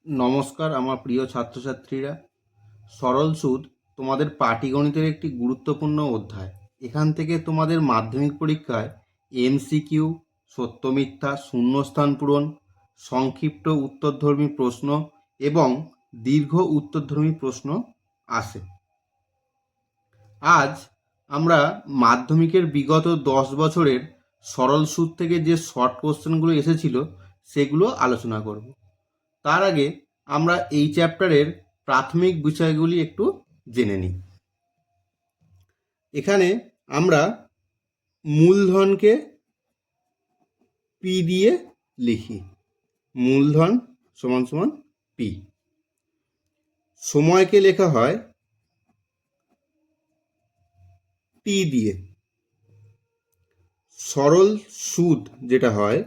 নমস্কার আমার প্রিয় ছাত্রছাত্রীরা। সরল সুদ তোমাদের পাটিগণিতের একটি গুরুত্বপূর্ণ অধ্যায়। এখান থেকে তোমাদের মাধ্যমিক পরীক্ষায় এমসিকিউ, সত্য মিথ্যা, শূন্যস্থান পূরণ, সংক্ষিপ্ত উত্তরধর্মী প্রশ্ন এবং দীর্ঘ উত্তরধর্মী প্রশ্ন আসে। আজ আমরা মাধ্যমিকের বিগত 10 বছরের সরল সুদ থেকে যে শর্ট কোশ্চেনগুলো এসেছিল সেগুলো আলোচনা করব। তার আগে আমরা এই চ্যাপ্টারের প্রাথমিক বিষয়গুলি একটু জেনে নিই। এখানে আমরা মূলধনকে পি দিয়ে লিখি। মূলধন সমান সমান পি। সময়কে লেখা হয় টি দিয়ে। সরল সুদ যেটা হয়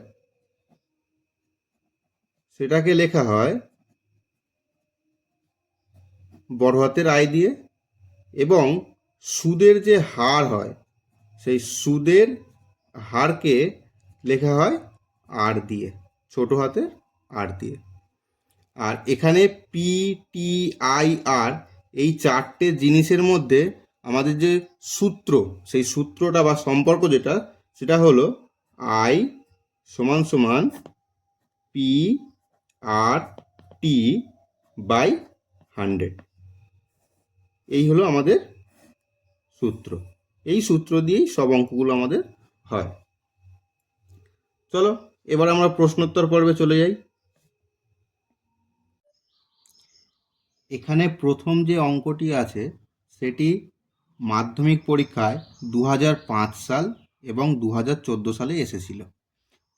সেটাকে লেখা হয় বড় হাতের আই দিয়ে, এবং সুদের যে হার হয় সেই সুদের হারকে লেখা হয় আর দিয়ে, ছোট হাতের আর দিয়ে। আর এখানে পি, টি, আই, আর এই চারটে জিনিসের মধ্যে আমাদের যে সূত্র, সেই সূত্রটা বা সম্পর্ক যেটা, সেটা হলো আই সমান সমান পি আর টি বাই 100। এই হলো আমাদের সূত্র। এই সূত্র দিয়েই সব অঙ্কগুলো আমাদের হয়। চলো এবার আমরা প্রশ্নোত্তর পর্বে চলে যাই। এখানে প্রথম যে অঙ্কটি আছে সেটি মাধ্যমিক পরীক্ষায় 2005 সাল এবং 2014 সালে এসেছিল।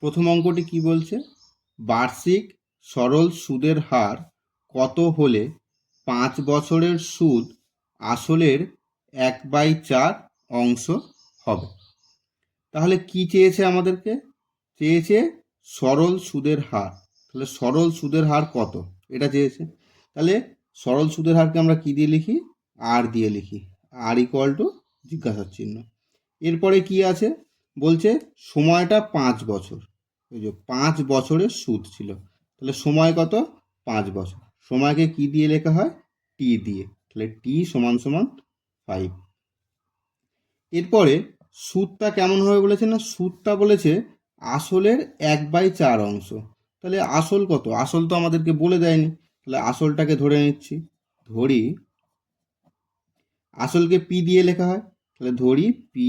প্রথম অঙ্কটি কি বলছে? বার্ষিক সরল সুদের হার কত হলে 5 বছরের সুদ আসলের 1/4 অংশ হবে? তাহলে কি চেয়েছে আমাদেরকে? চেয়েছে সরল সুদের হার। তাহলে সরল সুদের হার কত এটা চেয়েছে। তাহলে সরল সুদের হারকে আমরা কি দিয়ে লিখি? আর দিয়ে লিখি। আর ইকুয়াল টু জিজ্ঞাসার চিহ্ন। এরপরে কি আছে? বলছে সময়টা 5 বছর। ওই যে 5 বছরের সুদ ছিল, তাহলে সময় কত? 5 বছর। সময়কে কি দিয়ে লেখা হয়? টি দিয়ে। তাহলে টি সমান সমান 5। এরপরে সুদটা কেমন হবে বলেছে? না, সুদটা বলেছে আসলের 1/4 অংশ। তাহলে আসল কত? আসল তো আমাদেরকে বলে দেয়নি। তাহলে আসলটাকে ধরে নিচ্ছি। ধরি আসলকে পি দিয়ে লেখা হয়, তাহলে ধরি পি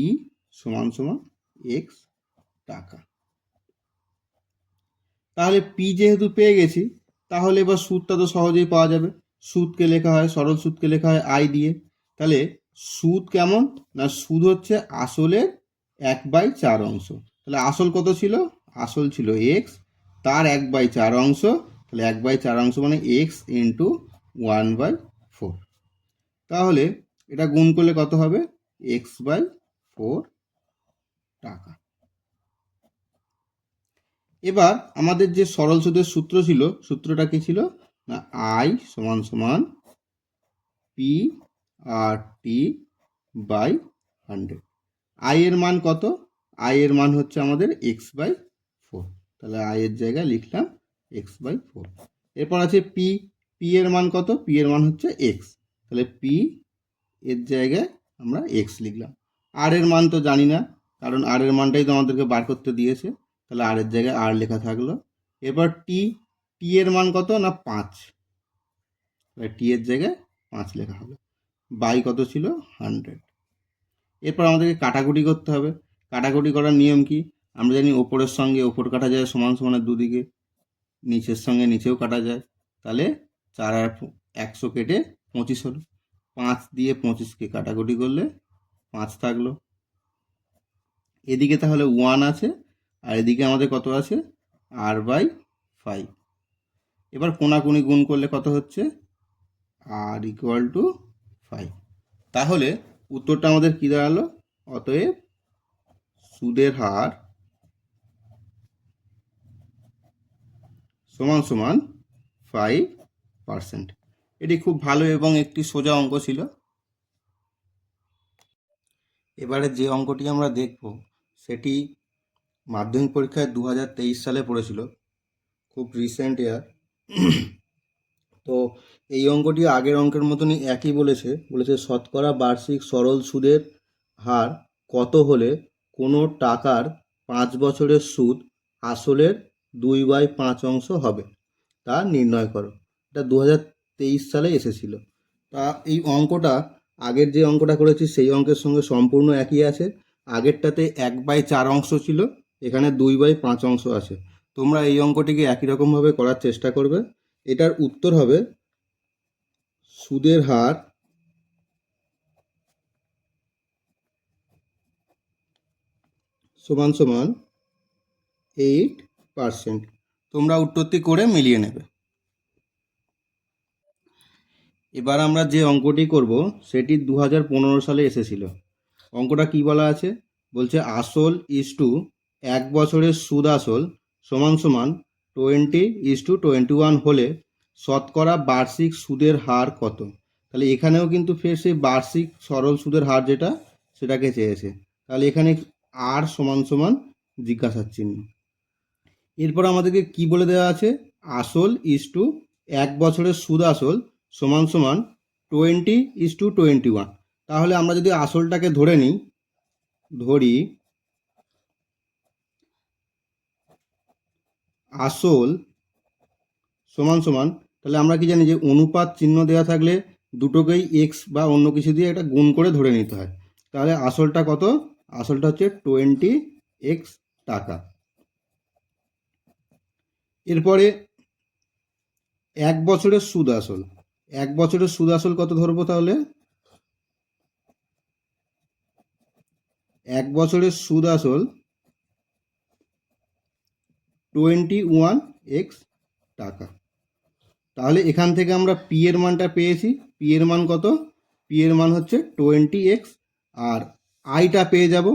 সমান সমান এক্স টাকা। তাহলে পি যেহেতু পেয়ে গেছি, তাহলে এবার সুদটা তো সহজেই পাওয়া যাবে। সুদকে লেখা হয়, সরল সুদকে লেখা হয় আই দিয়ে। তাহলে সুদ কেমন? না, সুদ হচ্ছে আসলের 1/4 অংশ। তাহলে আসল কত ছিল? আসল ছিল এক্স, তার 1/4 অংশ। তাহলে 1/4 অংশ মানে এক্স ইন্টু 1/4। তাহলে এটা গুণ করলে কত হবে? x/4 টাকা। এবার আমাদের যে সরল সুদের সূত্র ছিল, সূত্রটা কি ছিল? না, আই সমান সমান P R T by 100। I এর মান কত? আই এর মান হচ্ছে আমাদের x/4। তাহলে আই এর জায়গায় লিখলাম x/4। এরপর আছে পি। পি এর মান কত? পি এর মান হচ্ছে এক্স। তাহলে পি এর জায়গায় আমরা এক্স লিখলাম। আর এর মান তো জানি না, কারণ আর এর মানটাই তো আমাদেরকে বার করতে দিয়েছে। তাহলে আর এর জায়গায় আর লেখা থাকলো। এবার টি। টি এর মান কত? না 5। তাহলে টি এর জায়গায় 5 লেখা হলো। বাই কত ছিল? 100। এরপর আমাদেরকে কাটাকুটি করতে হবে। কাটাকুটি করার নিয়ম কি? আমরা জানি ওপরের সঙ্গে ওপর কাটা যায় সমান সমানের দুদিকে, নিচের সঙ্গে নিচেও কাটা যায়। তাহলে 4 আর 100 কেটে 25 হলো। 5 দিয়ে 25কে কাটাকুটি করলে 5 থাকলো। এদিকে তাহলে 1 আছে, আর এদিকে আমাদের কত আছে? r/5। এবার কোনাকুনি গুণ করলে কত হচ্ছে? r equal to 5। তাহলে উত্তরটা আমাদের কি দাঁড়ালো? অতএব সুদের হার সমান সমান 5%। এটি খুব ভালো এবং একটি সোজা অঙ্ক ছিল। এবারে যে অঙ্কটি আমরা দেখব সেটি মাধ্যমিক পরীক্ষায় 2023 সালে পড়েছিল, খুব রিসেন্ট ইয়ার। তো এই অঙ্কটি আগের অঙ্কের মতনই একই বলেছে শতকরা বার্ষিক সরল সুদের হার কত হলে কোনো টাকার 5 বছরের সুদ আসলের 2/5 হবে তা নির্ণয় করো। এটা 2023 সালে এসেছিল। তা এই অঙ্কটা আগের যে অঙ্কটা করেছি সেই অঙ্কের সঙ্গে সম্পূর্ণ একই আছে। আগেরটাতে 1/4 অংশ ছিল, এখানে 2/5 অংশ আছে। তোমরা এই অঙ্কটিকে একই রকমভাবে করার চেষ্টা করবে। এটার উত্তর হবে সুদের হার সমান সমান 8%। তোমরা উত্তরটি করে মিলিয়ে নেবে। এবার আমরা যে অঙ্কটি করব সেটি 2015 সালে এসেছিল। অঙ্কটা কি বলা আছে? বলছে আসল ইস্টু 1 বছরের সুদ আসল সমান সমান 20:21 হলে শতকরা বার্ষিক সুদের হার কত? তাহলে এখানেও কিন্তু ফের সেই বার্ষিক সরল সুদের হার যেটা সেটাকে চেয়েছে। তাহলে এখানে আর সমান সমান জিজ্ঞাসার চিহ্ন। এরপর আমাদেরকে কি বলে দেওয়া আছে? আসল ইস্টু 1 বছরের সুদ আসল সমান সমান 20:21। তাহলে আমরা যদি আসলটাকে ধরি আসল সমান সমান, তাহলে আমরা কি জানি যে অনুপাত চিহ্ন দেওয়া থাকলে দুটোকেই এক্স বা অন্য কিছু দিয়ে একটা গুণ করে ধরে নিতে হয়। তাহলে আসলটা কত? আসলটা হচ্ছে 20x টাকা। এরপরে 1 বছরের সুদ আসল, 1 বছরের সুদ আসল কত ধরবো? তাহলে 1 বছরের সুদ আসল 21x টাকা। তাহলে এখান থেকে আমরা পি এর মানটা পেয়েছি। পি এর মান কত? পি এর মান হচ্ছে 20x। আর আইটা পেয়ে যাব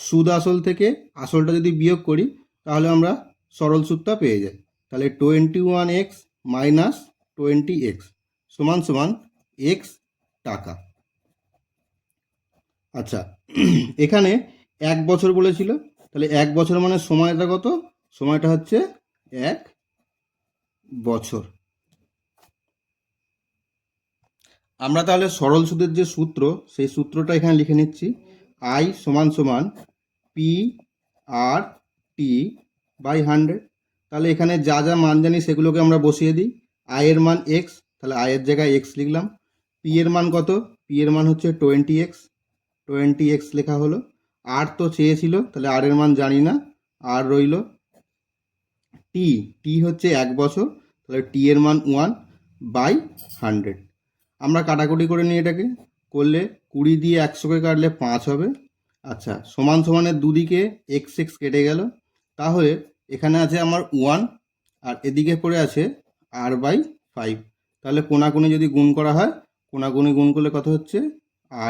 সুদ আসল থেকে। আসলটা যদি বিয়োগ করি তাহলে আমরা সরল সুদটা পেয়ে যাই। তাহলে 21x মাইনাস 20x সমান সমান এক্স টাকা। আচ্ছা, এখানে 1 বছর বলেছিল, তাহলে 1 বছর মানে সময়টা কত? সময়টা হচ্ছে 1 বছর। আমরা তাহলে সরল সুদের যে সূত্র সেই সূত্রটা এখানে লিখে নিচ্ছি। আই সমান সমান পি আর টি বাই 100। তাহলে এখানে যা যা মান জানি সেগুলোকে আমরা বসিয়ে দিই। আই এর মান এক্স, তাহলে আই এর জায়গায় এক্স লিখলাম। পি এর মান কত? পি এর মান হচ্ছে 20x লেখা হলো। আর তো চেয়েছিল, তাহলে আর এর মান জানি না, আর রইল টি। টি হচ্ছে 1 বছর, তাহলে টি এর মান 1/100। আমরা কাটাকুটি করে নিই, এটাকে করলে 20 দিয়ে 100কে কাটলে 5 হবে। আচ্ছা, সমান সমানের দুদিকে এক্স এক্স কেটে গেল। তাহলে এখানে আছে আমার 1 আর এদিকে পড়ে আছে r/5। তাহলে কোনাকুনি যদি গুণ করা হয়, কোনাকুনি গুণ করলে কত হচ্ছে?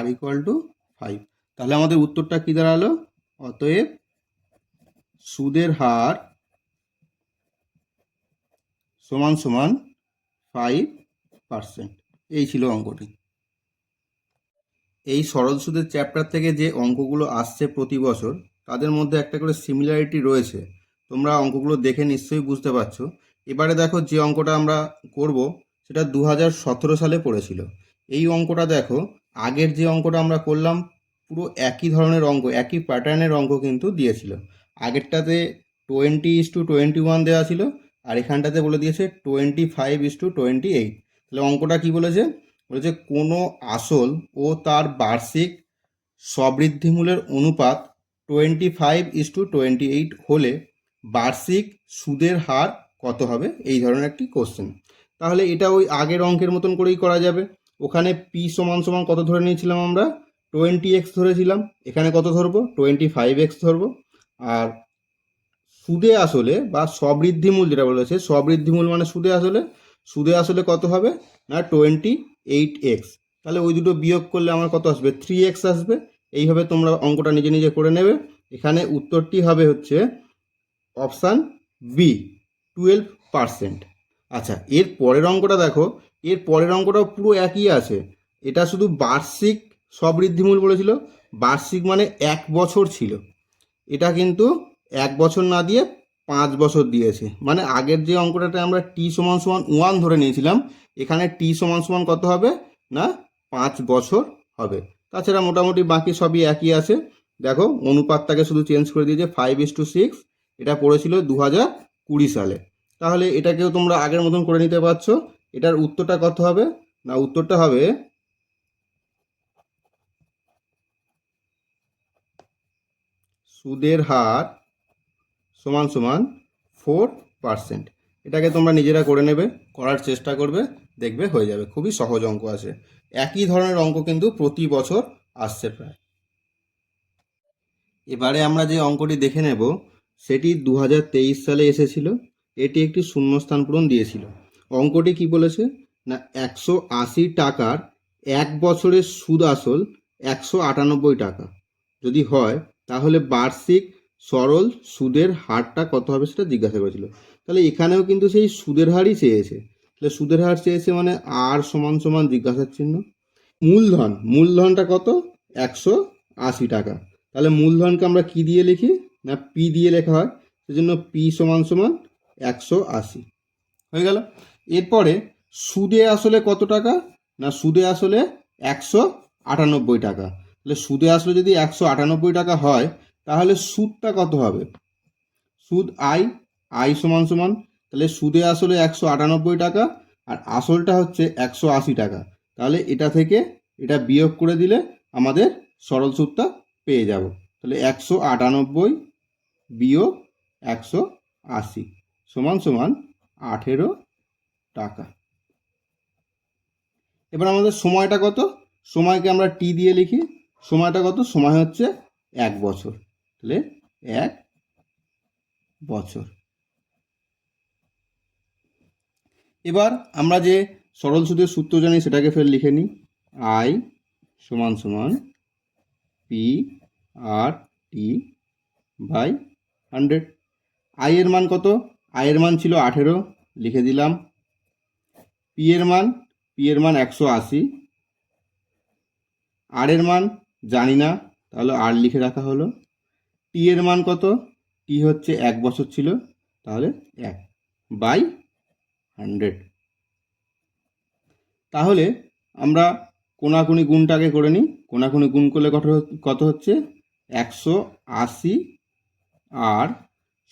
r=5। তাহলে আমাদের উত্তরটা কি দাঁড়ালো? অতএব সুদের হার সমান সমান 5%। এই ছিল অঙ্কটি। এই সরল সুদের চ্যাপ্টার থেকে যে অঙ্কগুলো আসছে প্রতি বছর তাদের মধ্যে একটা করে সিমিলারিটি রয়েছে। তোমরা অঙ্কগুলো দেখে নিশ্চয়ই বুঝতে পারছো। এবারে দেখো যে অঙ্কটা আমরা করব সেটা 2017 সালে পড়েছিল। এই অঙ্কটা দেখো, আগের যে অঙ্কটা আমরা করলাম পুরো একই ধরনের অঙ্ক, একই প্যাটার্নের অঙ্ক কিন্তু দিয়েছিল। আগেরটাতে 20:21 দেওয়া ছিল, আর এখানটাতে বলে দিয়েছে 25:28। তাহলে অঙ্কটা কি বলেছে? বলেছে কোনো আসল ও তার বার্ষিক সবৃদ্ধিমূলের অনুপাত 25:28 হলে বার্ষিক সুদের হার কত হবে? এই ধরনের একটি কোশ্চেন। তাহলে এটা ওই আগের অঙ্কের মতন করেই করা যাবে। ওখানে পি সমান সমান কত ধরে নিয়েছিলাম আমরা? 20x ধরেছিলাম। এখানে কত ধরবো? 25x ধরবো। আর সুদে আসলে বা সবৃদ্ধিমূল যেটা বলেছে, সবৃদ্ধিমূল মানে সুদে আসলে কত হবে? না 28x। তাহলে ওই দুটো বিয়োগ করলে আমার কত আসবে? 3x আসবে। এইভাবে তোমরা অঙ্কটা নিজে নিজে করে নেবে। এখানে উত্তরটি হবে হচ্ছে অপশান বি, 12%। আচ্ছা, এর পরের অঙ্কটা দেখো, এর পরের অঙ্কটাও পুরো একই আছে। এটা শুধু বার্ষিক সবৃদ্ধিমূল বলেছিল, বার্ষিক মানে 1 বছর ছিল। এটা কিন্তু 1 বছর না দিয়ে 5 বছর দিয়েছে, মানে আগের যে অঙ্কটাতে আমরা টি সমান সমান 1 ধরে নিয়েছিলাম, এখানে টি সমান সমান কত হবে না 5 বছর হবে। তাছাড়া মোটামুটি বাকি সবই একই আছে। দেখো অনুপাতটাকে শুধু চেঞ্জ করে দিয়েছে, 5:6। এটা পড়েছিল 2020 সালে। তাহলে এটাকেও তোমরা আগের মতন করে নিতে পারছো। এটার উত্তরটা কত হবে না, উত্তরটা হবে সুদের হার সমান সমান 4%। এটাকে তোমরা নিজেরা করে নেবে, করার চেষ্টা করবে, দেখবে হয়ে যাবে। খুবই সহজ অঙ্ক আছে, একই ধরনের অঙ্ক কিন্তু প্রতি বছর আসছে প্রায়। এবারে আমরা যে অঙ্কটি দেখে নেব সেটি 2023 সালে এসেছিল। এটি একটি শূন্যস্থান পূরণ দিয়েছিল। অঙ্কটি কি বলেছে না 180 টাকার 1 বছরের সুদ আসল 198 টাকা যদি হয় তাহলে বার্ষিক সরল সুদের হারটা কত হবে সেটা জিজ্ঞাসা করেছিল। তাহলে এখানেও কিন্তু সেই সুদের হারই চেয়েছে। তাহলে সুদের হার চেয়েছে মানে আর সমান সমান জিজ্ঞাসার চিহ্ন। মূলধনটা কত 180 টাকা। তাহলে মূলধনকে আমরা কি দিয়ে লিখি না পি দিয়ে লেখা হয়, সেজন্য পি সমান সমান 180 হয়ে গেল। এরপরে সুদে আসলে কত টাকা না সুদে আসলে 198 টাকা। তাহলে সুদে আসলে যদি 198 টাকা হয় তাহলে সুদটা কত হবে, সুদ আই সমান সমান, তাহলে সুদে আসলে 198 টাকা আর আসলটা হচ্ছে 180 টাকা। তাহলে এটা থেকে এটা বিয়োগ করে দিলে আমাদের সরল সুদটা পেয়ে যাব। তাহলে 198 বিয়োগ 180 সমান সমান 18 টাকা। এবার আমাদের সময়টা কত, সময়কে আমরা টি দিয়ে লিখি। সময়টা কত, সময় হচ্ছে 1 বছর। তাহলে 1 বছর। এবার আমরা যে সরল সুদের সূত্র জানি সেটাকে ফের লিখে নিই। আই সমান সমান P R T by 100। I এর মান কত, আই এর মান ছিল 18, লিখে দিলাম। পি এর মান 180, আর এর মান জানি না তাহলে আর লিখে রাখা হলো। টি এর মান কত, টি হচ্ছে 1 বছর ছিল, তাহলে 1/100। তাহলে আমরা কোনাকুনি গুণটাকে করে নিই। কোনাকুনি গুণ করলে কত হচ্ছে 180 আর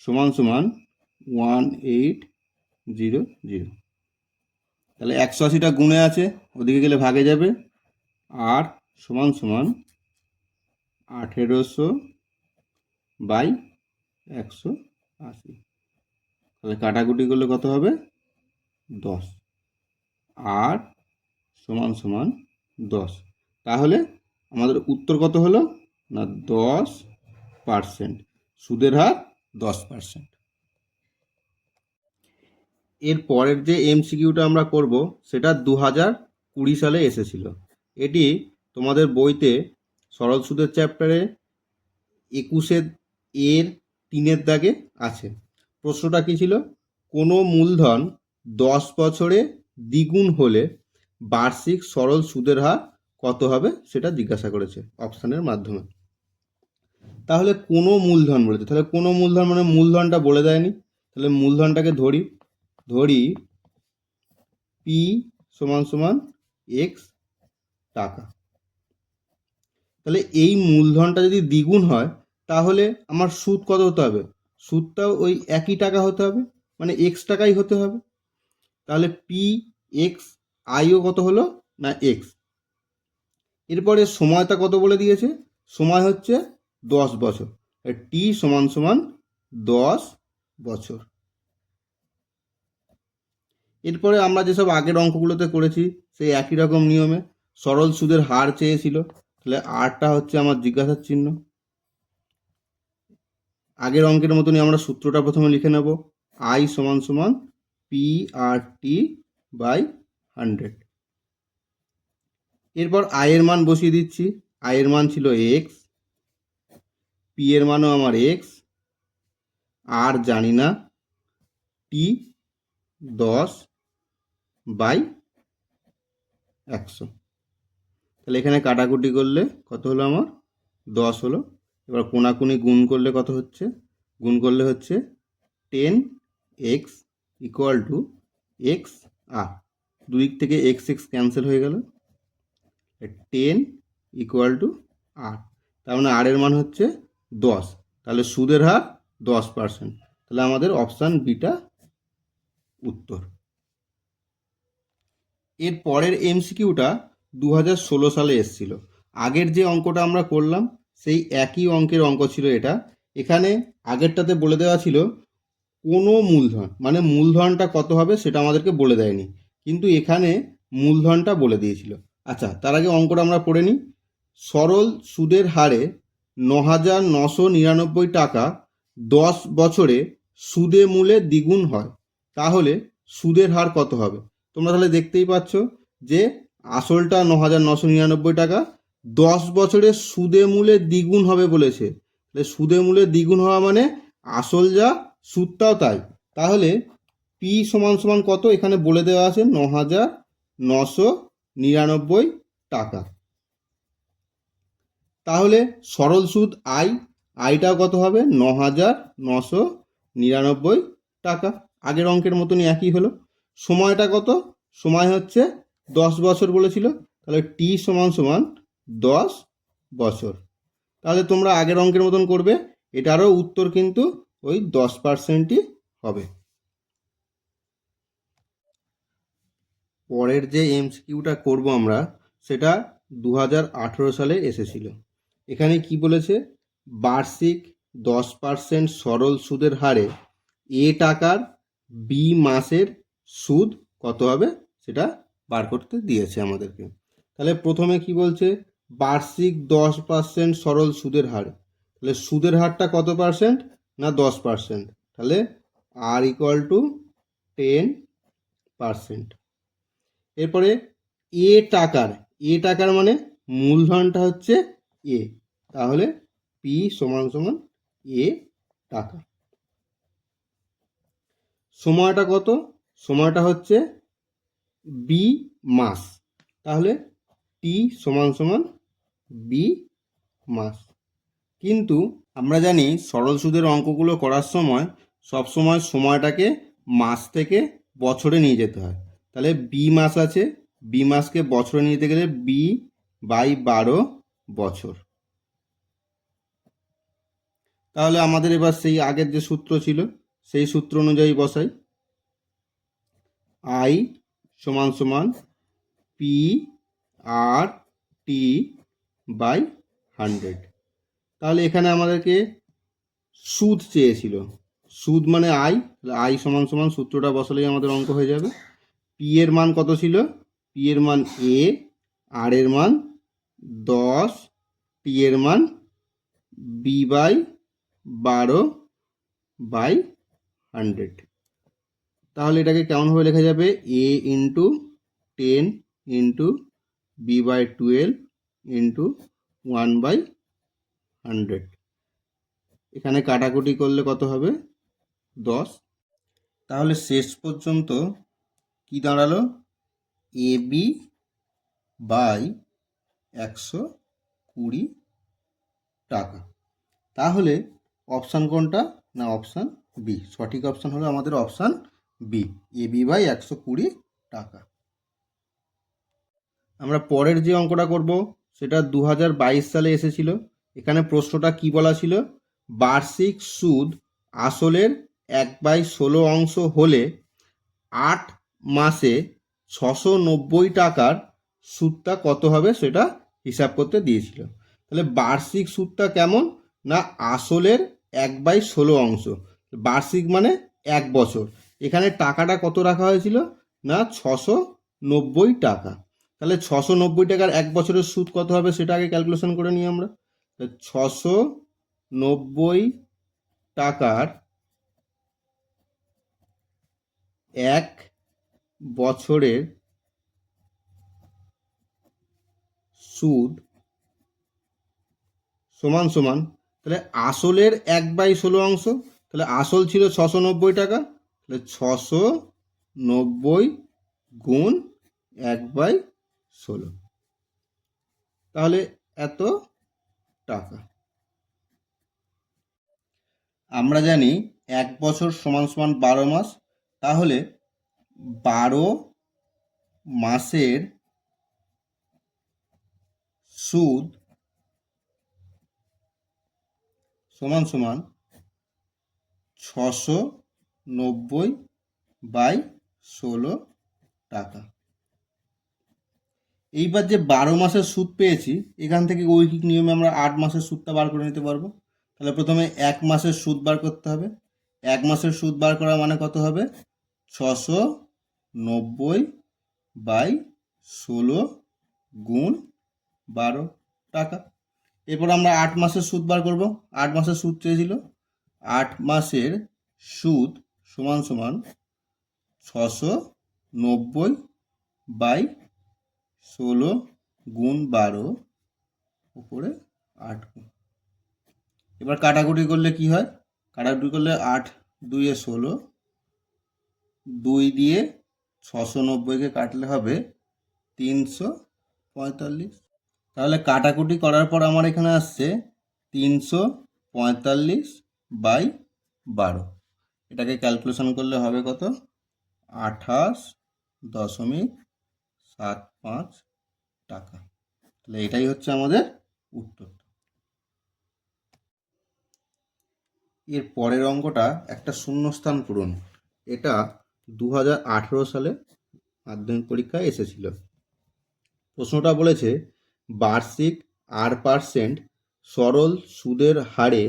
সমান সমান 1800। তাহলে 180টা গুণে আছে, ওদিকে গেলে ভাগে যাবে। আর সমান সমান 1800/180। তাহলে কাটাকুটি করলে কত হবে 10। আর সমান সমান 10। তাহলে আমাদের উত্তর কত হলো না 10%, সুদের হার 10%। এর পরের যে এমসিকিউটা আমরা করব সেটা 2020 সালে এসেছিল। এটি তোমাদের বইতে সরল সুদের চ্যাপ্টারে 21 এর 3 দাগে আছে। প্রশ্নটা কি ছিল, কোনো মূলধন 10 বছরে দ্বিগুণ হলে বার্ষিক সরল সুদের হার কত হবে সেটা জিজ্ঞাসা করেছে অপশানের মাধ্যমে। তাহলে কোনো মূলধন বলেছে, তাহলে কোনো মূলধন মানে মূলধনটা বলে দেয়নি। তাহলে মূলধনটাকে ধরি পি সমান সমান এক্স টাকা। তাহলে এই মূলধনটা যদি দ্বিগুণ হয় তাহলে আমার সুদ কত হতে হবে, সুদটাও ওই একই টাকা হতে হবে, মানে এক্স টাকাই হতে হবে। তাহলে পি এক্স আইও কত হলো না এক্স। এরপরে সময়টা কত বলে দিয়েছে, সময় হচ্ছে 10 বছর, টি সমান সমান 10 বছর। এরপরে আমরা যেসব আগের অঙ্কগুলোতে করেছি সেই একই রকম নিয়মে সরল সুদের হার চেয়েছিল, তাহলে আরটা হচ্ছে আমার জিজ্ঞাসার চিহ্ন। আগের অঙ্কের মতনই আমরা সূত্রটা প্রথমে লিখে নেব, আই সমান সমান পি আর টি বাই 100। এরপর আয়ের মান বসিয়ে দিচ্ছি। আয়ের মান ছিল এক্স, পি এর মানও আমার এক্স, আর জানি না, টি 10/100। তাহলে এখানে কাটাকুটি করলে কত হলো আমার 10 হলো। এবার কোনাকুনি গুণ করলে কত হচ্ছে, গুণ করলে হচ্ছে 10x ইকুয়াল টু এক্স আর, দুদিক থেকে এক্স এক্স ক্যান্সেল হয়ে গেল, 10 ইকুয়াল টু আর, তার মানে আর এর মান হচ্ছে 10, তাহলে সুদের হার 10%, তাহলে আমাদের অপশান বিটা উত্তর। এর পরের এমসিকিউটা 2016 সালে এসেছিল। আগের যে অঙ্কটা আমরা করলাম সেই একই অঙ্কের অঙ্ক ছিল এটা। এখানে আগেরটাতে বলে দেওয়া ছিল কোনো মূলধন, মানে মূলধনটা কত হবে সেটা আমাদেরকে বলে দেয়নি, কিন্তু এখানে মূলধনটা বলে দিয়েছিল। আচ্ছা, তার আগে অঙ্কটা আমরা পড়ে নিই। সরল সুদের হারে 9,999 টাকা 10 বছরে সুদে মূলে দ্বিগুণ হয়, তাহলে সুদের হার কত হবে? তোমরা তাহলে দেখতেই পাচ্ছ যে আসলটা 9,999 টাকা, 10 বছরে সুদে মূলে দ্বিগুণ হবে বলেছে। সুদে মূলে দ্বিগুণ হওয়া মানে আসল যা সুদটাও তাই। তাহলে পি সমান সমান কত এখানে বলে দেওয়া আছে, 9,999 টাকা। তাহলে সরল সুদ আইটাও কত হবে, 9,999 টাকা। আগের অঙ্কের মতনই একই হলো। সময়টা কত, সময় হচ্ছে 10 বছর বলেছিল, তাহলে টি সমান সমান 10 বছর। তাহলে তোমরা আগের অঙ্কের মতন করবে, এটারও উত্তর কিন্তু ওই 10%ই হবে। পরের যে এমসিকিউটা করব আমরা, সেটা 2018 সালে এসেছিল। এখানে কি বলেছে, বার্ষিক 10% সরল সুদের হারে এ টাকার বি মাসের সুদ কত হবে সেটা বার করতে দিয়েছে আমাদেরকে। তাহলে প্রথমে কি বলছে, বার্ষিক 10% সরল সুদের হার, তাহলে সুদের হারটা কত পার্সেন্ট, না 10%, তাহলে আর ইকুয়াল টু 10%। এরপরে এ টাকার মানে মূলধনটা হচ্ছে এ, তাহলে পি সমান সমান এ টাকা। সময়টা কত, সময়টা হচ্ছে বি মাস, তাহলে টি সমান সমান বি মাস। কিন্তু আমরা জানি সরল সুদের অঙ্কগুলো করার সময় সবসময় সময়টাকে মাস থেকে বছরে নিয়ে যেতে হয়। তাহলে বি মাস আছে, বি মাসকে বছরে নিয়ে যেতে গেলে বি বাই 12 বছর। তাহলে আমাদের এবার সেই আগের যে সূত্র ছিল সেই সূত্র অনুযায়ী বসাই, আই সমান সমান পি আর টি বাই 100। তাহলে এখানে আমাদেরকে সুদ চেয়েছিল, সুদ মানে আই সমান সমান সূত্রটা বসালেই আমাদের অঙ্ক হয়ে যাবে। পি এর মান কত ছিল, পি এর মান এ, আর এর মান 10, টি এর মান বি বাই 12 বাই 100। তাহলে এটাকে কেমনভাবে লেখা যাবে, A into 10 into B by 12 into 1 by 100। এখানে কাটাকুটি করলে কত হবে, 10। তাহলে শেষ পর্যন্ত কি দাঁড়ালো, এ বি বাই 120 টাকা। তাহলে অপশান কোনটা, না অপশান বি, সঠিক অপশান হলো আমাদের option B, A B by 120 টাকা। আমরা পরের যে অঙ্কটা করব সেটা 2022 সালে এসেছিল। এখানে প্রশ্নটা কি বলা ছিল, বার্ষিক সুদ আসলের 1/16 অংশ হলে 8 মাসে 690 টাকার সুদটা কত হবে সেটা হিসাব করতে দিয়েছিল। তাহলে বার্ষিক সুদটা কেমন, না আসলের 1/16 অংশ, বার্ষিক মানে 1 বছর, এখানে টাকাটা কত রাখা হয়েছিল, না 690 টাকা। তাহলে 690 টাকার 1 বছরের সুদ কত হবে সেটা আগে ক্যালকুলেশন করে নিই আমরা। 690 টাকার 1 বছরের সুদ সমান সমান, তাহলে আসলের 1/16 অংশ, তাহলে আসল ছিল 690 টাকা, তাহলে 690 গুণ 1/16, তাহলে এত টাকা। আমরা জানি 1 বছর সমান সমান 12 মাস, তাহলে 12 মাসের সুদ সমান সমান 690/16 টাকা। এইবার যে 12 মাসের সুদ পেয়েছি, এখান থেকে ঐকিক নিয়মে আমরা 8 মাসের সুদটা বার করে নিতে পারবো। তাহলে প্রথমে 1 মাসের সুদ বার করতে হবে। 1 মাসের সুদ বার করা মানে কত হবে? 690/16 গুণ 12 টাকা। এরপর আমরা 8 মাসের সুদ বার করব। 8 মাসের সুদ চেয়েছিল। 8 মাসের সুদ সমান সমান 690/16 গুণ 12 উপরে 8 গুণ। এবার কাটাকুটি করলে কি হয়? কাটাকুটি করলে 8 2 16, 2 দিয়ে 690-কে কাটলে হবে 345। তাহলে কাটাকুটি করার পর আমার এখানে আসছে 345/12। এটাকে ক্যালকুলেশন করলে হবে কত? 28.75 টাকা। তাহলে এটাই হচ্ছে আমাদের উত্তর। এর পরের অঙ্কটা একটা শূন্যস্থান পূরণ। এটা 2018 সালে মাধ্যমিক পরীক্ষায় এসেছিল। প্রশ্নটা বলেছে বার্ষিক 8% সরল সুদের হারে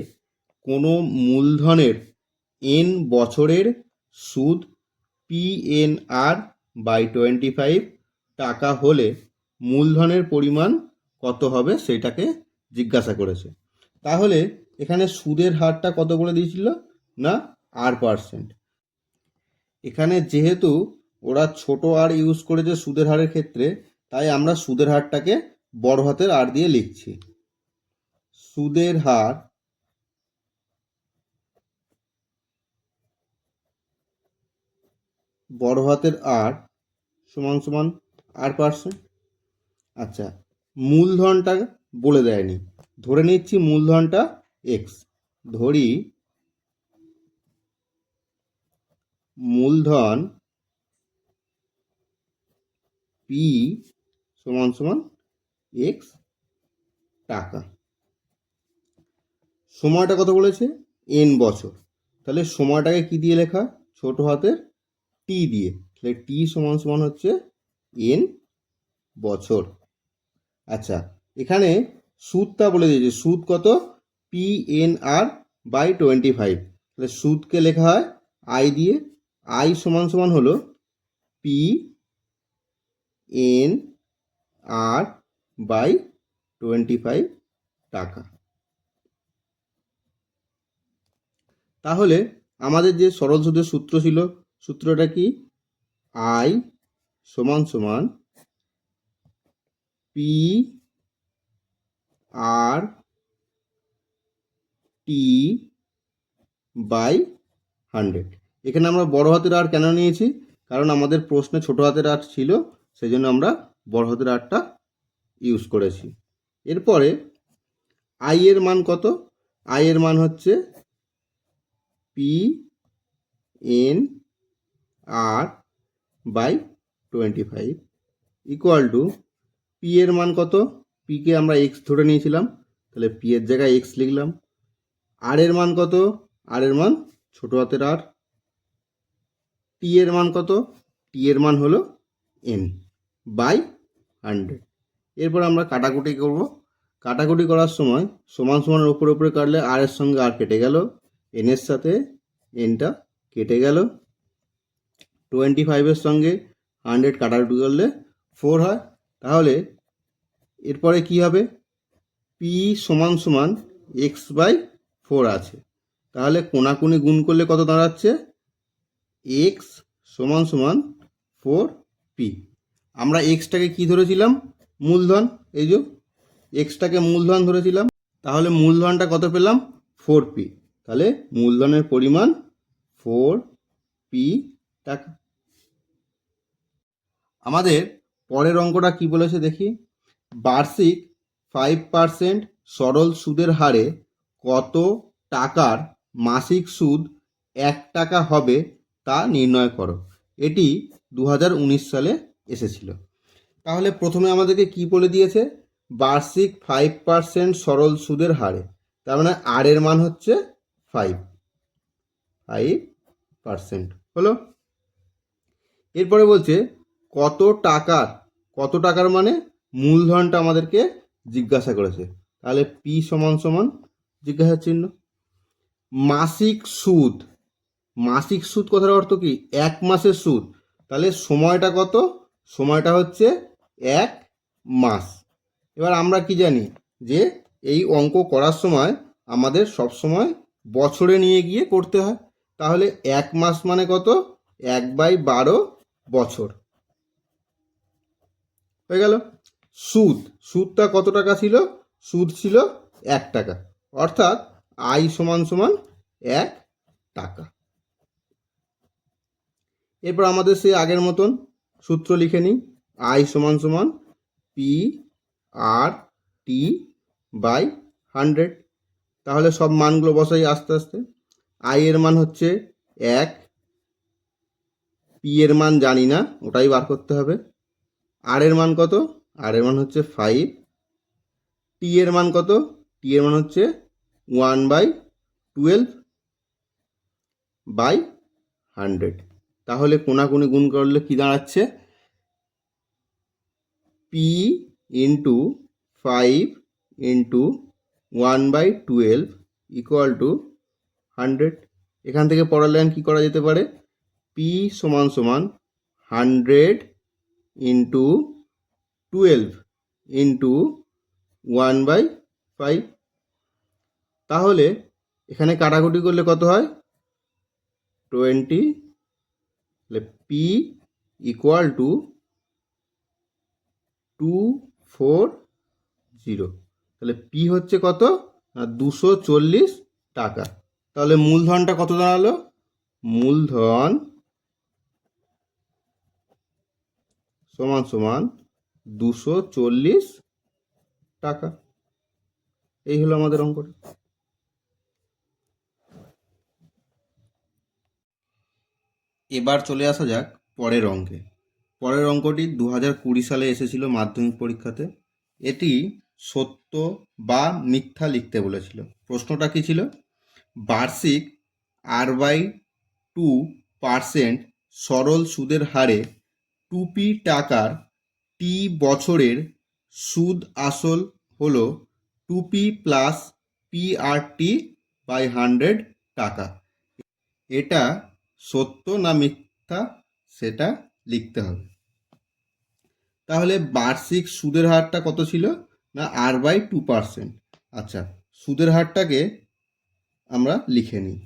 কোনো মূলধনের n বছরের সুদ PNR/25 টাকা হলে মূলধনের পরিমাণ কত হবে সেটাকে জিজ্ঞাসা করেছে। তাহলে এখানে সুদের হারটা কত বলে দিয়েছিল? না 8%। এখানে যেহেতু ওরা ছোট আর ইউজ করেছে সুদের হারের ক্ষেত্রে, তাই আমরা সুদের হারটাকে বড় হাতের আর দিয়ে লিখছি। সুদের হার বড় হাতের আর সমান সমান 8%। আচ্ছা, মূলধনটা বলে দেয়নি, ধরে নিচ্ছি মূলধনটা এক্স। ধরি মূলধন পি সমান সমান এক্স টাকা। সময়টা কত বলেছে? এন বছর। তাহলে সময়টাকে কি দিয়ে লেখা? ছোট হাতের টি দিয়ে। তাহলে টি সমান সমান হচ্ছে এন বছর। আচ্ছা, এখানে সুদটা বলে দিয়েছে। সুদ কত? PNR/25। তাহলে সুদকে লেখা হয় আই দিয়ে। আই সমান সমান হলো PNR/25 টাকা। তাহলে আমাদের যে সরল সুদের সূত্র ছিল, সূত্রটা কি? আই সমান সমান PRT/100। এখানে আমরা বড় হাতের আর কেন নিয়েছি? কারণ আমাদের প্রশ্নে ছোট হাতের আর ছিল, সেই জন্য আমরা বড় হাতের আরটা ইউজ করেছি। এরপরে আই এর মান কত? আই এর মান হচ্ছে PNR/25 ইকুয়াল টু পি এর মান কত? পি কে আমরা এক্স ধরে নিয়েছিলাম, তাহলে পি এর জায়গায় এক্স লিখলাম। আর এর মান কত? আর এর মান ছোট হাতের আর। টি এর মান কত? টি এর মান হলো n/100। এরপর আমরা কাটাকুটি করব। কাটাকুটি করার সময় সমান সমানের উপরে উপরে কাটলে আর এর সঙ্গে আর কেটে গেল, এন এর সাথে এনটা কেটে গেল। 25-এর সঙ্গে 100 কাটাকুটি করলে 4 হয়। তাহলে এরপরে কি হবে? পি সমান সমান x/4 আছে। তাহলে কোনাকুনি গুণ করলে কত দাঁড়াচ্ছে? এক্স সমান সমান 4p। আমরা এক্সটাকে কি ধরেছিলাম? মূলধন। এই যে এক্সটাকে মূলধন ধরেছিলাম, তাহলে মূলধনটা কত পেলাম? 4p। তাহলে মূলধনের পরিমাণ 4p টাকা। আমাদের পরের অঙ্কটা কি বলেছে দেখি। বার্ষিক 5% সরল সুদের হারে কত টাকার মাসিক সুদ 1 টাকা হবে তা নির্ণয় করো। এটি 2019 সালে এসেছিল। তাহলে প্রথমে আমাদেরকে কি বলে দিয়েছে, বার্ষিক 5% সরল সুদের হারে, তার মানে আর এর মান হচ্ছে 5% হলো। এরপরে বলছে কত টাকার মানে মূলধনটা আমাদেরকে জিজ্ঞাসা করেছে, তাহলে পি সমান সমান জিজ্ঞাসা চিহ্ন। মাসিক সুদ কথার অর্থ কি, 1 মাসের সুদ, তাহলে সময়টা কত, সময়টা হচ্ছে 1 মাস। এবার আমরা কি জানি যে এই অঙ্ক করার সময় আমাদের সব সময় বছরে নিয়ে গিয়ে করতে হয়, তাহলে 1 মাস মানে কত, 1/12 বছর হয়ে গেল। সুদটা কত টাকা ছিল, সুদ ছিল 1 টাকা, অর্থাৎ আই সমান সমান 1 টাকা। এরপর আমাদের সেই আগের মতন সূত্র লিখে নিই, আই সমান সমান পি আর টি বাই 100। তাহলে সব মানগুলো বসাই আস্তে আস্তে। আই এর মান হচ্ছে 1, পি এর মান জানি না, ওটাই বার করতে হবে। আর এর মান কত, আর এর মান হচ্ছে 5। টি এর মান কত, টি এর মান হচ্ছে 1/12/100। তাহলে কোনাকুনি গুণ করলে কি দাঁড়াচ্ছে, পি ইন্টু 5/1/12 ইকুয়াল টু 100। এখান থেকে পরের লাইন কী করা যেতে পারে, পি সমান সমান 100 ইন্টু 12 ইন্টু 1/5। তাহলে এখানে কাটাকুটি করলে কত হয়, 20। তাহলে পি ইকুয়াল টু 240। তাহলে পি হচ্ছে কত না 240 টাকা। তাহলে মূলধনটা কত দাঁড়ালো, মূলধন সমান সমান 240 টাকা। এই হলো আমাদের অঙ্কটা। এবার চলে আসা যাক পরের অঙ্কে। পরের অঙ্কটি 2020 সালে এসেছিল মাধ্যমিক পরীক্ষাতে। এটি সত্য বা মিথ্যা লিখতে বলেছিল। প্রশ্নটা কি ছিল, বার্ষিক R/2% সরল সুদের হারে 2p টাকার টি বছরের সুদ আসল হলো 2p প্লাস PRT/100 টাকা। এটা সত্য না মিথ্যা সেটা লিখতে হবে। তাহলে বার্ষিক সুদের হারটা কত ছিল না R/2%। আচ্ছা, সুদের হারটাকে আমরা লিখে নিই,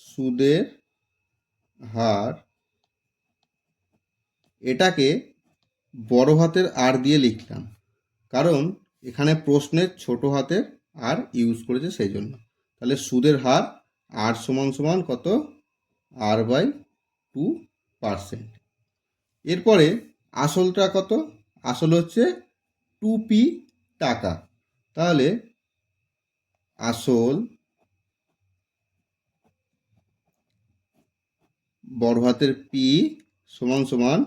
সুদের হার, এটাকে বড় হাতের আর দিয়ে লিখলাম, কারণ এখানে প্রশ্নের ছোট হাতের আর ইউজ করেছে সেই জন্য। তাহলে সুদের হার আর সমান সমান কত, R/2%। এরপরে আসলটা কত, আসল হচ্ছে 2p টাকা। তাহলে আসল বড় হাতের পি সমান সমান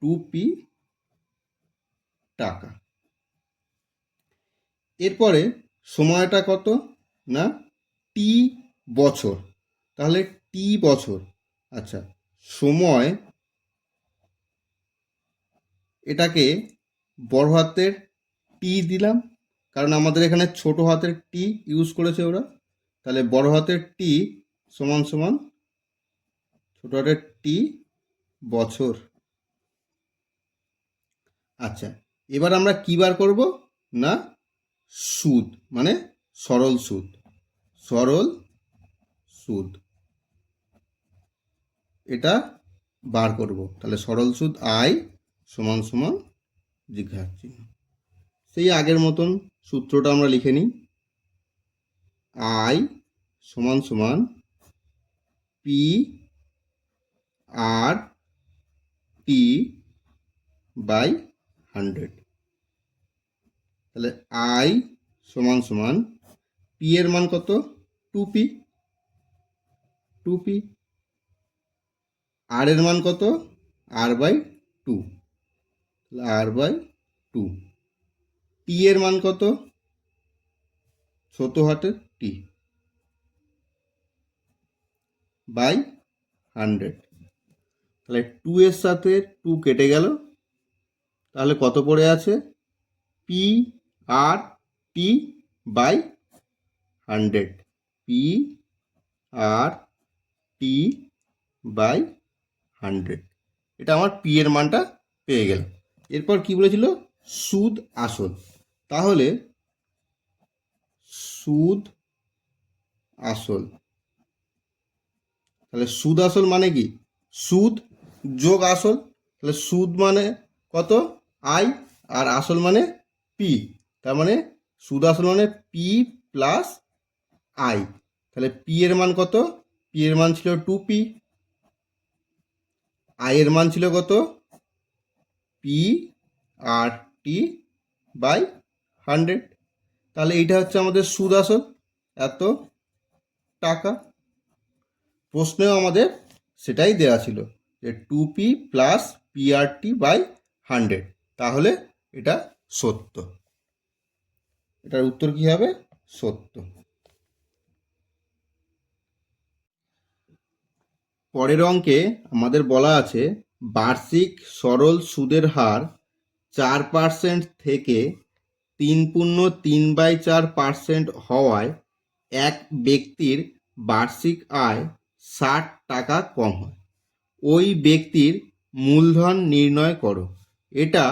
2p টাকা। এরপরে সময়টা কত না টি বছর, তাহলে টি বছর। আচ্ছা, সময়, এটাকে বড় হাতের টি দিলাম, কারণ আমাদের এখানে ছোট হাতের টি ইউজ করেছে ওরা। তাহলে বড় হাতের টি সমান সমান ছোট হাতের টি বছর। আচ্ছা, এবার আমরা কী বার করব না সুদ, মানে সরল সুদ, সরল সুদ এটা বার করব। তাহলে সরল সুদ আই সমান সমান জিজ্ঞাসা চিহ্ন। সেই আগের মতন সূত্রটা আমরা লিখে নিই, আই সমান সমান পি আর টি বাই 100। তাহলে আই সমান সমান পি এর মান কত, 2p, 2p। আর এর মান কত? r/2, r/2। টি এর মান কত? ছোট হাতের টি বাই 100। তাহলে 2 এর সাথে 2 কেটে গেল, তাহলে কত পড়ে আছে? P R T by 100, R R T by 100। এটা আমার পি এর মানটা পেয়ে গেল। এরপর কি বলেছিল? সুদ আসল। তাহলে সুদ আসল, তাহলে সুদ আসল মানে কি? সুদ যোগ আসল। তাহলে সুদ মানে কত? আই, আর আসল মানে পি। তার মানে সুদ আসল মানে পি প্লাস আই। তাহলে পি এর মান কত? পি এর মান ছিল 2p, আই এর মান ছিল কত? P R T by 100। তাহলে এইটা হচ্ছে আমাদের সুদ আসল, এত টাকা। প্রশ্নেও আমাদের সেটাই দেওয়া ছিল যে 2p প্লাস PRT বাই 100। তাহলে এটা সত্য। এটার উত্তর কি হবে? সত্য। পরের অঙ্কে আমাদের বলা আছে বার্ষিক সরল সুদের হার 4% থেকে 3.3/4% হওয়ায় এক ব্যক্তির বার্ষিক আয় 60 টাকা কম হয়। ওই ব্যক্তির মূলধন নির্ণয় করো। এটা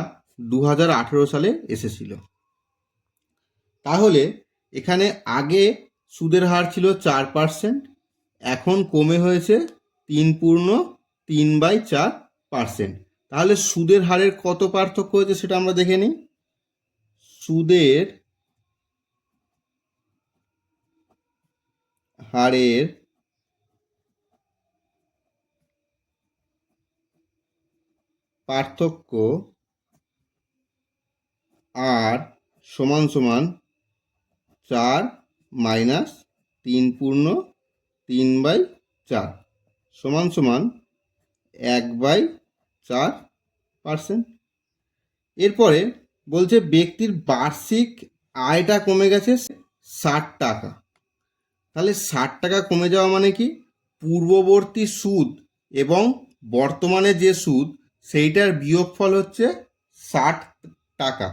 2018 সালে এসেছিল। তাহলে এখানে আগে সুদের হার ছিল 4%, এখন কমে হয়েছে 3.3/4%। তাহলে সুদের হারের কত পার্থক্য হয়েছে সেটা আমরা দেখে নিই। সুদের হারের পার্থক্য আর সমান সমান 4 মাইনাস 3.3/4 সমান সমান 1/4%। এরপরে বলছে ব্যক্তির বার্ষিক আয়টা কমে গেছে 60 টাকা। তাহলে 60 টাকা কমে যাওয়া মানে কি? পূর্ববর্তী সুদ এবং বর্তমানে যে সুদ সেইটার বিয়োগফল হচ্ছে 60 টাকা।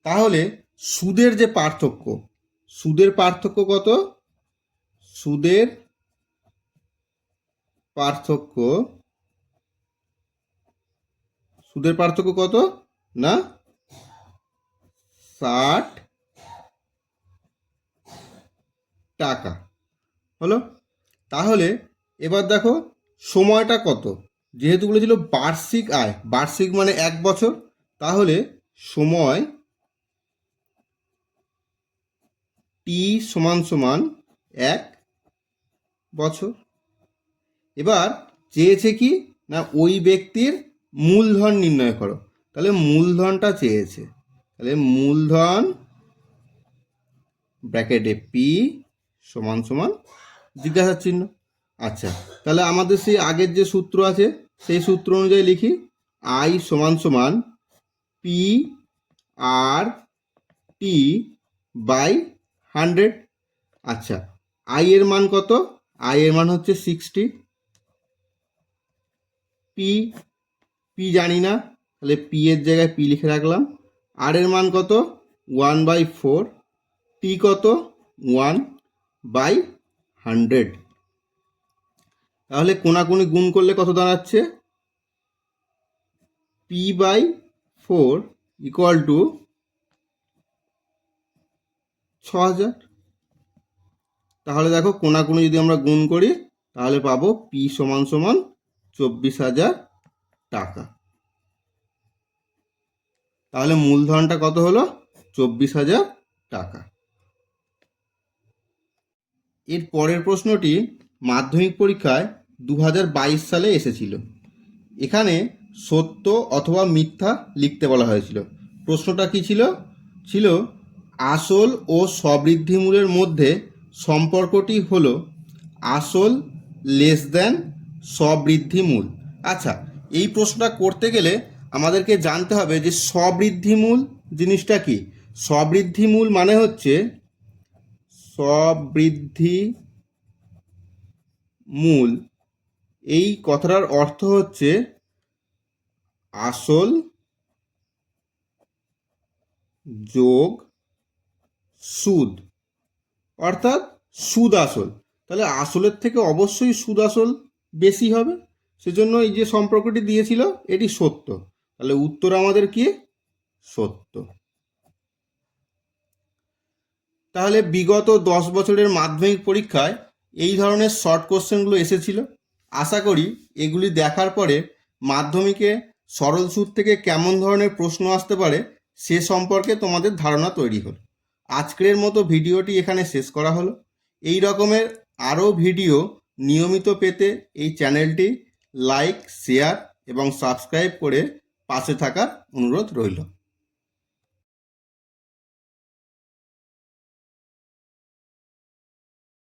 তাহলে সুদের যে পার্থক্য, সুদের পার্থক্য কত? সুদের পার্থক্য, সুদের পার্থক্য কত? না 60 টাকা হলো। তাহলে এবার দেখো সময়টা কত? যেহেতু বলেছিল বার্ষিক আয়, বার্ষিক মানে 1 বছর, তাহলে সময় টি সমান সমান 1 বছর। এবার চেয়েছে কি না ওই ব্যক্তির মূলধন নির্ণয় করো। তাহলে মূলধনটা চেয়েছে, তাহলে মূলধন ব্র্যাকেটে পি সমান সমান জিজ্ঞাসা চিহ্ন। আচ্ছা, তাহলে আমাদের সেই আগের যে সূত্র আছে সেই সূত্র অনুযায়ী লিখি। আই সমান সমান পি আর টি বাই 100। আচ্ছা, আই এর মান কত? আই এর মান হচ্ছে 60। পি, পি জানি না, তাহলে পি এর জায়গায় পি লিখে রাখলাম। আর এর মান কত? 1/4। টি কত? 1/100। তাহলে কোনাকুনি গুণ করলে কত দাঁড়াচ্ছে? p/4 equal to 6000। তাহলে দেখো কোনাকুনি যদি আমরা গুণ করি তাহলে পাবো পি সমান সমান 24,000 টাকা। তাহলে মূলধনটা কত হলো? 24,000 টাকা। এর পরের প্রশ্নটি মাধ্যমিক পরীক্ষায় 2022 সালে এসেছিল। এখানে সত্য অথবা মিথ্যা লিখতে বলা হয়েছিল। প্রশ্নটা কি ছিল? ছিল আসল ও সবৃদ্ধিমূলের মধ্যে সম্পর্কটি হলো আসল লেস দেন স্ববৃদ্ধিমূল। আচ্ছা, এই প্রশ্নটা করতে গেলে আমাদেরকে জানতে হবে যে স্ববৃদ্ধিমূল জিনিসটা কি। স্ববৃদ্ধিমূল মানে হচ্ছে স্ববৃদ্ধিমূল এই কথাটার অর্থ হচ্ছে আসল যোগ সুদ, অর্থাৎ সুদ আসল। তাহলে আসলের থেকে অবশ্যই সুদ আসল বেশি হবে, সেজন্য এই যে সম্পর্কটি দিয়েছিল এটি সত্য। তাহলে উত্তর আমাদের কি? সত্য। তাহলে বিগত 10 বছরের মাধ্যমিক পরীক্ষায় এই ধরনের শর্ট কোশ্চেনগুলো এসেছিল। আশা করি এগুলি দেখার পরে মাধ্যমিকে সরল সুদ থেকে কেমন ধরনের প্রশ্ন আসতে পারে সে সম্পর্কে তোমাদের ধারণা তৈরি হলো। আজকের মতো ভিডিওটি এখানে শেষ করা হলো। এই রকমের আরও ভিডিও নিয়মিত পেতে এই চ্যানেলটি লাইক, শেয়ার এবং সাবস্ক্রাইব করে পাশে থাকার অনুরোধ রইল।